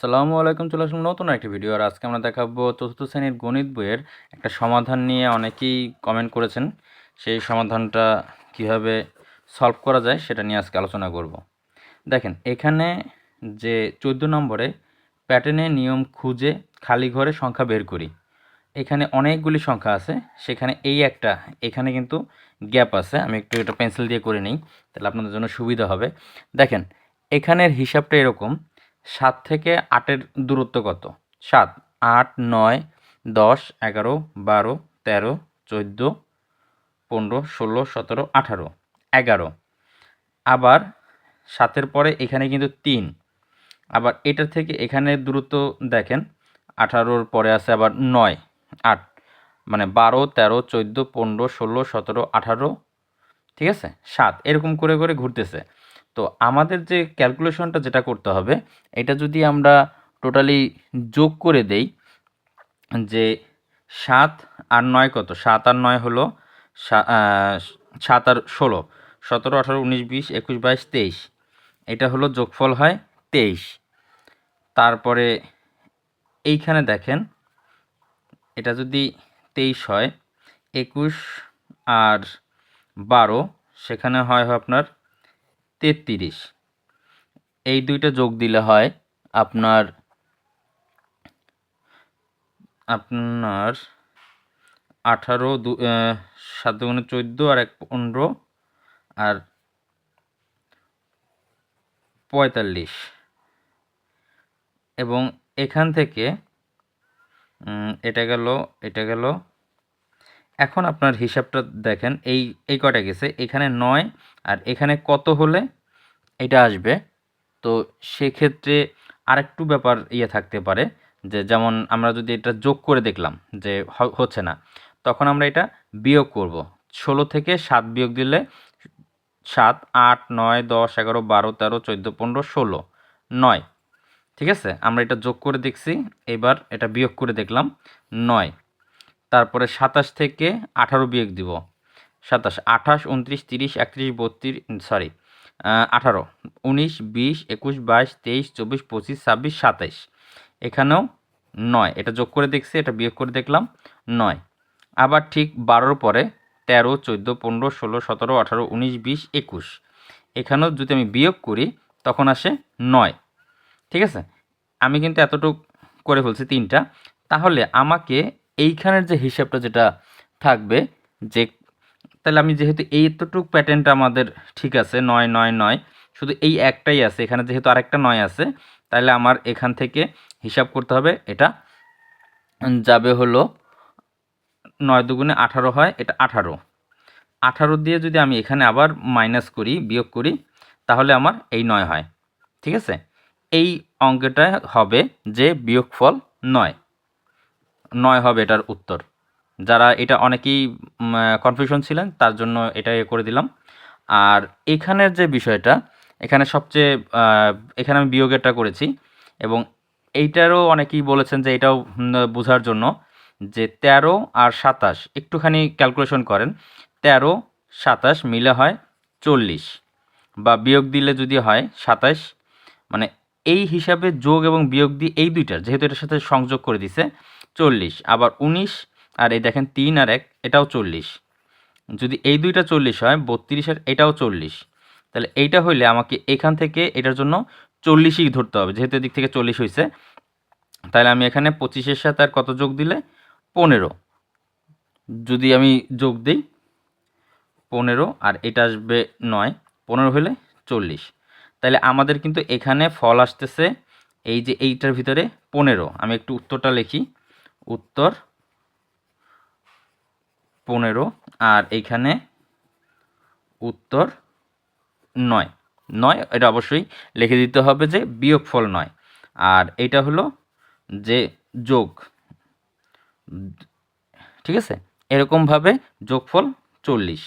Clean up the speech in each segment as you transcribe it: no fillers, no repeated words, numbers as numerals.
আসসালামু আলাইকুম। চলে আসলাম নতুন একটি ভিডিও। আর আজকে আমরা দেখাবো চতুর্থ শ্রেণীর গণিত বইয়ের একটা সমাধান নিয়ে অনেকেই কমেন্ট করেছেন। সেই সমাধানটা কিভাবে সলভ করা যায় সেটা নিয়ে আজকে আলোচনা করব। দেখেন এখানে যে 14 নম্বরে প্যাটার্নের নিয়ম খুঁজে খালি ঘরে সংখ্যা বের করি। এখানে অনেকগুলি সংখ্যা আছে, সেখানে এই একটা এখানে কিন্তু গ্যাপ আছে। আমি একটু এটা পেন্সিল দিয়ে করে নিই, তাহলে আপনাদের জন্য সুবিধা হবে। দেখেন এখানের হিসাবটা এরকম, 7 থেকে 8-এর দূরত্ব কত? 7, 8, 9, 10, 11, 12, 13, 14, 15, 16, 17, 18, 11। আবার 7-এর পরে এখানে কিন্তু 3। আবার এটার থেকে এখানে দূরত্ব দেখেন, 18-র পরে আছে আবার 9, 8, মানে 12, 13, 14, 15, 16, 17, 18, ঠিক আছে, 7, এরকম করে করে ঘুরতেছে। তো আমাদের যে ক্যালকুলেশনটা যেটা করতে হবে, এটা যদি আমরা টোটালি যোগ করে দেই, যে 7 আর 9 কত? 7 আর 9 হলো 7 আর 16, 17, 18, 19, 20, 21, 22, 23। এটা হলো যোগফল হয় 23। তারপরে এইখানে দেখেন, এটা যদি 23 হয়, 21 আর 12 সেখানে হয় আপনার 33। এই দুইটা যোগ দিলে হয় আপনার 18, 7 দুগুণে 14 আর 1 15 আর 45। এবং এখান থেকে এটা গেল, এটা গেল। এখন আপনার হিসাবটা দেখেন, এই কয়টা গেছে, এখানে 9 আর এখানে কত হলে এটা আসবে। তো সেক্ষেত্রে আরেকটু ব্যাপার থাকতে পারে, যে যেমন আমরা যদি এটা যোগ করে দেখলাম যে হচ্ছে না, তখন আমরা এটা বিয়োগ করব। 16 থেকে 7 বিয়োগ দিলে 7, 8, 9, 10, 11, 12, 13, 14, 15, 16, 9। ঠিক আছে, আমরা এটা যোগ করে দেখছি, এবার এটা বিয়োগ করে দেখলাম 9। তারপরে 27 থেকে 18 বিয়োগ দিব, 27, 28, 29, 30, 31, 32, 18, 19, 20, 21, 22, 23, 24, 25, 26, 27। এখানেও 9, এটা যোগ করে দেখছি, এটা বিয়োগ করে দেখলাম 9। আবার ঠিক 12-র পরে 13, 14, 15, 16, 17, 18, 19, 20, 21। এখানেও যদি আমি বিয়োগ করি তখন আসে 9। ঠিক আছে, আমি কিন্তু এতটুকু করে ফেলছি 3টা। তাহলে আমাকে এইখানের যে হিসাবটা যেটা থাকবে, যে তাহলে আমি যেহেতু এইতটুক প্যাটার্নটা আমাদের ঠিক আছে, 9, 9, 9, শুধু এই একটাই আছে, এখানে যেহেতু আরেকটা 9 আছে, তাহলে আমার এখান থেকে হিসাব করতে হবে। এটা যাবে হলো 9 দুগুণে 18 হয়, এটা 18। 18 দিয়ে যদি আমি এখানে আবার মাইনাস করি, বিয়োগ করি, তাহলে আমার এই 9 হয়। ঠিক আছে, এই অঙ্কটা হবে যে বিয়োগফল 9 হবে এটার উত্তর। যারা এটা অনেকেই কনফিউশন ছিলেন, তার জন্য এটা করে দিলাম। আর এখানের যে বিষয়টা, এখানে সবচেয়ে এখানে আমি বিয়োগেরটা করেছি, এবং এইটারও অনেকেই বলেছেন যে এটাও বোঝার জন্য, যে 13 আর 27 একটুখানি ক্যালকুলেশন করেন, 13, 27 মিলে হয় 40, বা বিয়োগ দিলে যদি হয় 27, মানে এই হিসাবে যোগ এবং বিয়োগ দিয়ে এই দুইটার যেহেতু এটার সাথে সংযোগ করে দিছে 40। আবার 19 আর এই দেখেন 3 আর 1, এটাও 40। যদি এই দুইটা 40 হয়, 32 আর এটাও 40, তাহলে এইটা হইলে আমাকে এখান থেকে এটার জন্য 40ই ধরতে হবে, যেহেতু এদিক থেকে 40 হয়েছে। তাহলে আমি এখানে 25-এর সাথে আর কত যোগ দিলে 15, যদি আমি যোগ দিই 15 আর এটা আসবে 9, 15 হলে 40। তাহলে আমাদের কিন্তু এখানে ফল আসতেছে এই যে এইটার ভিতরে 15। আমি একটু উত্তরটা লিখি, উত্তর 15, আর এইখানে উত্তর 9। 9 এটা অবশ্যই লিখে দিতে হবে যে বিয়োগফল 9, আর এটা হলো যে যোগ। ঠিক আছে, এরকমভাবে যোগফল 40,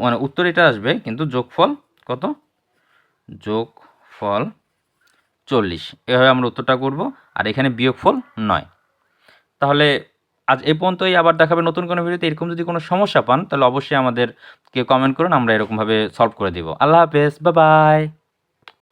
মানে উত্তর এটা আসবে, কিন্তু যোগফল কত? যোগফল 40। এভাবে আমরা উত্তরটা করব, আর এখানে বিয়োগফল 9। তাহলে আজ এ পর্যন্তই, আবার দেখাবে নতুন কোনো ভিডিওতে। এরকম যদি কোনো সমস্যা পান তাহলে অবশ্যই আমাদেরকে কমেন্ট করুন, আমরা এরকমভাবে সলভ করে দিব। আল্লাহ হাফেজ, বাই বাই।